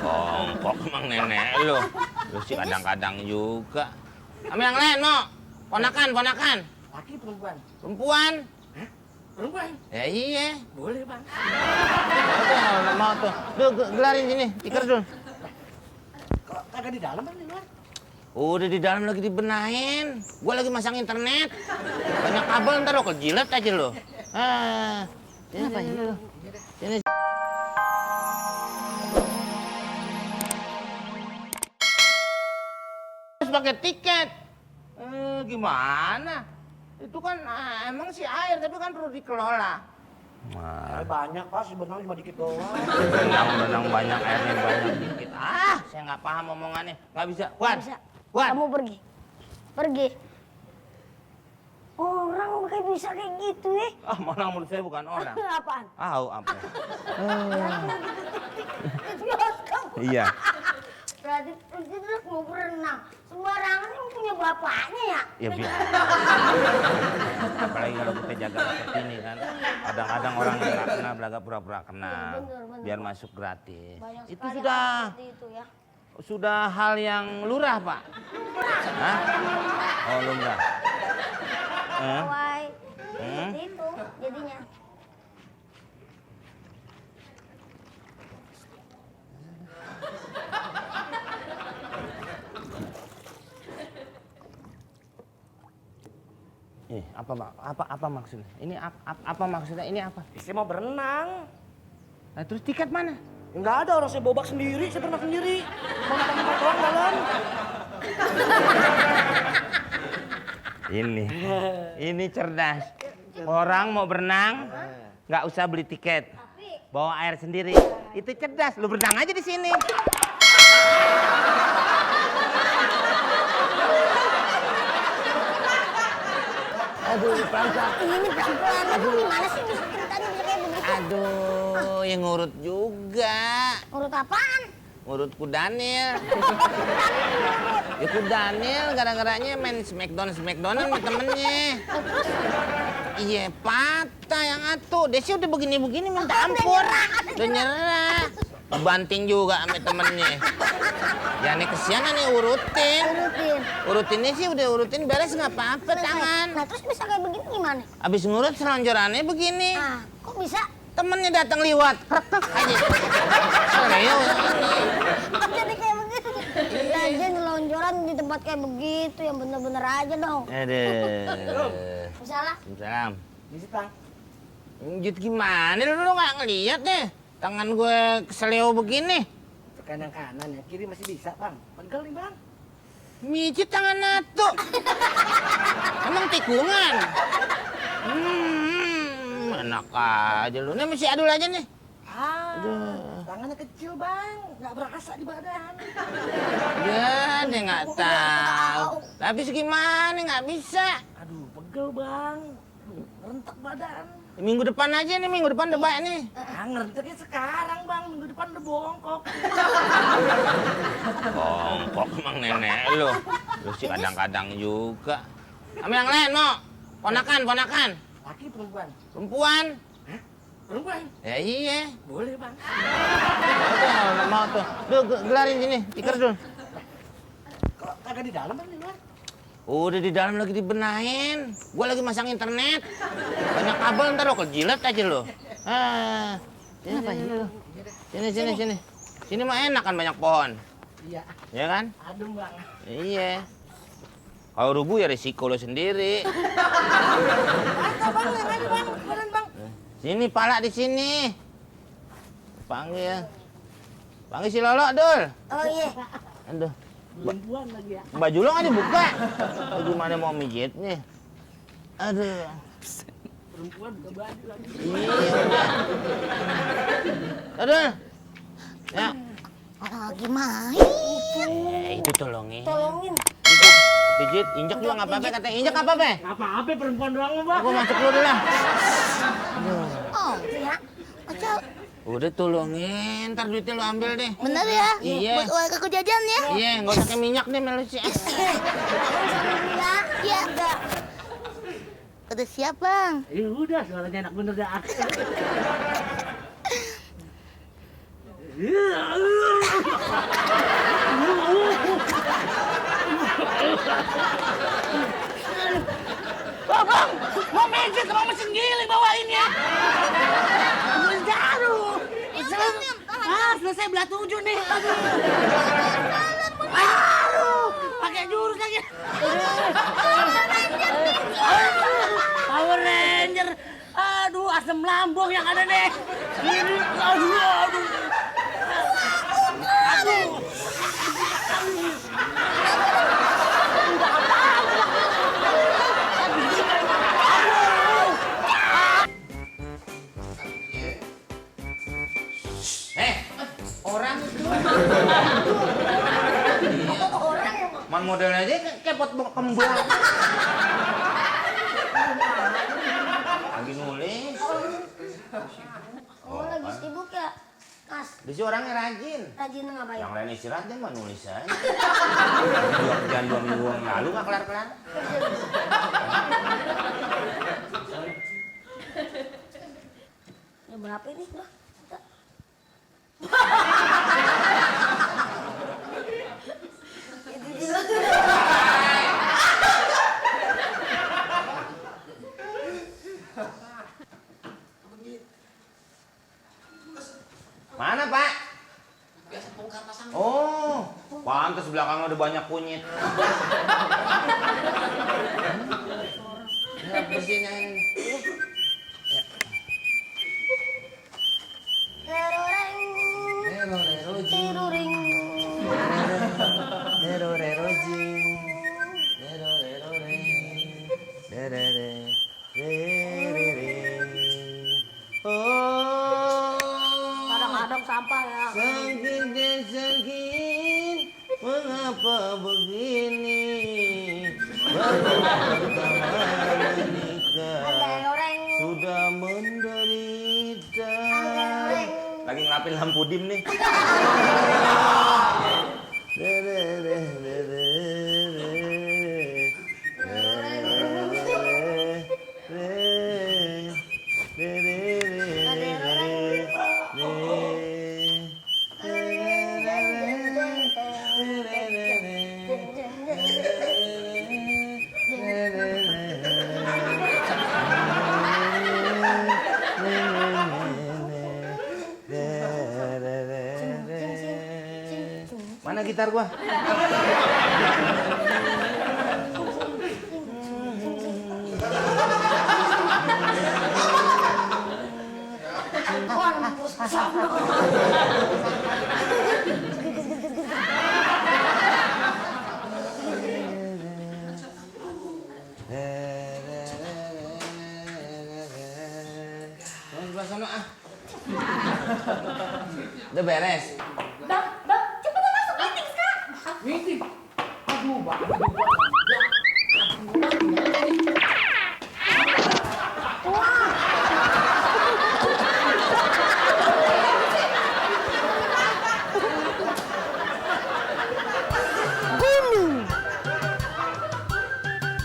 Bongkok emang nenek lu. Lu sih kadang-kadang juga. Sama yang lain, no? Ponakan. Laki perempuan? Perempuan. Hah? Perempuan? Ya iya. Boleh, Bang. Udah, mau tuh. Duh, gelarin sini, tikar dulu. Kok kagak di dalam, Bang, di luar? Udah di dalam lagi dibenahin. Gua lagi masang internet. Banyak kabel, ntar lo kejilat aja lo. Sini, sini. Sini. Harus pakai tiket. Gimana? Itu kan emang sih air, tapi kan perlu dikelola. Banyak, Pak. Si benang cuma dikit doang. Benang banyak, airnya banyak dikit. Saya nggak paham omongannya. Nggak bisa. Wan, Kamu pergi. Orang kayak bisa kayak gitu ya? Mana menurut saya bukan orang. Apaan? Apa? Kamu. Iya. Berarti terus mau berenang. Sembarangan yang punya bapaknya ya? Ya biar. Apalagi kalau kita jaga seperti ini kan. Kadang-kadang orang yang nggak kena belaga pura-pura kena. Bener. Biar masuk gratis. Banyak Itu sekali sudah hal seperti itu ya. sudah hal yang lurah, Pak. Hah? Oh, lumrah. Why? Seperti itu jadinya. Apa maksudnya? Ini apa maksudnya? Ini apa? Saya mau berenang. Nah, terus tiket mana? Enggak ada, orang saya bobak sendiri, saya berenang sendiri. Mau tempat doang dalam. Ini cerdas. Orang mau berenang, nggak usah beli tiket, bawa air sendiri. Itu cerdas. Lu berenang aja di sini. Aduh, pelan-pelan. Ini pelan-pelan. Gimana sih bisa ceritanya bisa kayak begitu? Aduh, yang ngurut juga. Urut apaan? Ngurut Kudanil. Ya Kudanil gara-garanya main Smackdown sama temennya. Iya, patah yang atuh. Desi udah begini-begini minta ampun. Udah nyerah. Banting juga sama temennya. Ya nih kesianan nih urutin. Urutinnya sih udah urutin beres nggak apa-apa tangan. Nah terus bisa kayak begini gimana? Abis ngurut selonjorannya begini. Nah kok bisa? Temennya datang liwat. Krek aja. Serius. Kok jadi kayak begitu? Aja nelonjoran di tempat kayak begitu yang bener-bener aja dong. Aduh. Salah. Salam. Bisa, Bang. Lanjut gimana? Lu nggak ngeliat deh. Tangan gue keseleo begini. Tekan yang kanan ya, kiri masih bisa, Bang. Pegel nih, Bang. Mijit tangan Nato. Emang tikungan. Enak aja lu. Nih mesti adul aja nih. Tangannya kecil, Bang. Nggak berasa di badan. Ya, dia nggak tahu. Tapi gimana nggak bisa. Aduh, pegel, Bang. Rentak badan. Minggu depan aja nih, minggu depan udah baik nih. Ngerti sekarang, Bang. Minggu depan udah bongkok. Bongkok emang nenek lu. Lu sih kadang-kadang juga. Sama yang lain, no? Ponakan. Laki perempuan? Perempuan. Hah? Perempuan? Ya iya. Boleh, Bang. Udah, mau tuh. Duh, gelarin sini, tikar dulu. Kok kagak di dalam, Bang, di luar? Udah di dalam lagi dibenahin. Gua lagi masang internet. Banyak kabel, ntar lo kejilat aja lo. Sini. Sini mah enak kan banyak pohon. Iya. Ya kan? Adem, Bang. Iya. Kalau rubuh ya risiko lo sendiri. Bang, yang aja, Bang. Beneran, Bang. Sini, pala di sini. Panggil si Lolo, Dul. Oh iya. Aduh. Perempuan lagi ya. Baju lo nggak dibuka. Gimana mau mijitnya? Aduh. Perempuan buka baju lagi. Iya udah. Aduh. Ya. Gimana? Itu tolongin. Tolongin. Itu pijit, injek juga nggak apa-apa katanya. Injek apa, Be? Apa-apa perempuan doang, Bang. Gua masuk dulu lah. Oh ya. Acau. Udah tolongin, ntar duitnya lu ambil deh. Bener ya? Iya. Buat uang aku jajan ya? Iya, nggak usah pakai minyak deh Melusi. Iya. Udah siap, Bang. Ya udah, suaranya enak bener dah. Bang, mau mencet sama mesin giling bawain ya. Aduh. Selesai belah 7 nih. Aduh, pakai jurus lagi. Power Ranger. Aduh, asam lambung yang ada nih. Ini, aduh. Orang man modelnya aja kayak pot kembang. Lagi nulis. Oh, lagi sibuk ya, Mas? Dia sih orangnya rajin. Rajin ngapain? Yang lain istirahat dia mah nulis aja. Jangan 2 minggu yang lalu nggak kelar-kelar. Udah berapa ini, Bang? Mana, Pak? Oh, pantas belakangnya udah banyak kunyit. Ya, bersihin yang ini. Teroreng. Teroring. Kadang-kadang sampah ya. Sakit, mengapa begini? Baru pertama menikah, Teroreng. sudah menderita. Lagi ngelapin lampu dim nih. Mana gitar gua? Sebelah sana ah. Udah beres. Bang, cepetan masuk meeting sekarang. Meeting. Aduh, Bang.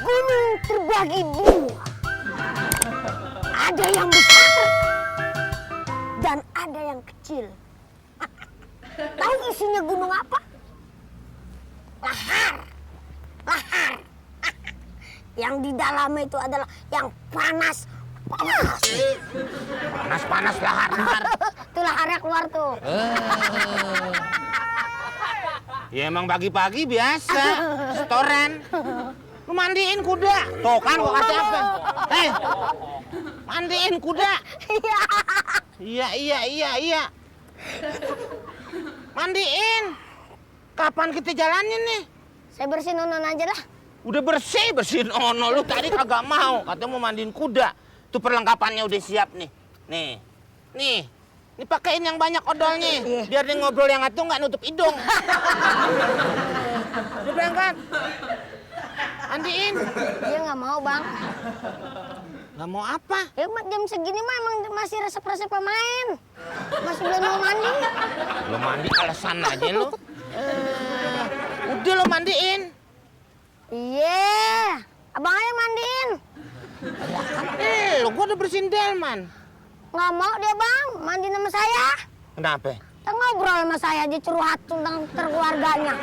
Gunung terbagi dua. Ada yang besar dan ada yang kecil. Tahu isinya gunung apa? Lahar. Yang di dalamnya itu adalah yang panas. Panas lahar. Tuh laharnya keluar tuh. Ya emang pagi-pagi biasa, setoran. Lu mandiin kuda. Tuh kan gua kasih apa? Mandiin kuda. Iya. Mandiin. Kapan kita jalanin nih? Saya bersihin nonon aja lah. Udah bersihin ono lu tadi kagak mau. Katanya mau mandiin kuda. Tuh perlengkapannya udah siap nih. Nih. Ini pakein yang banyak odolnya. Biar dia ngobrol yang atuh nggak nutup hidung. Udah berangkat. Mandiin. Dia nggak mau, Bang. Nggak mau apa? Ya jam segini mah emang masih resep-resep pemain. Masih belum mau mandi. Lo mandi alasan aja lo. Udah lo mandiin. Iya. Abang aja mandiin. Lo gua udah bersihin delman. Nggak mau dia, Bang. Mandi sama saya. Kenapa? Kita ngobrol sama saya aja curhat tentang keluarganya.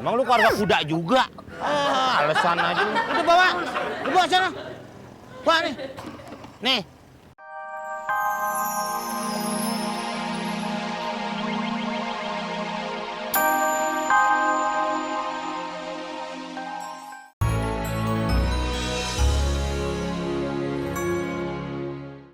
Emang lu keluarga kuda juga? Alasan aja. Udah bawa sana. Bawa nih. Nih,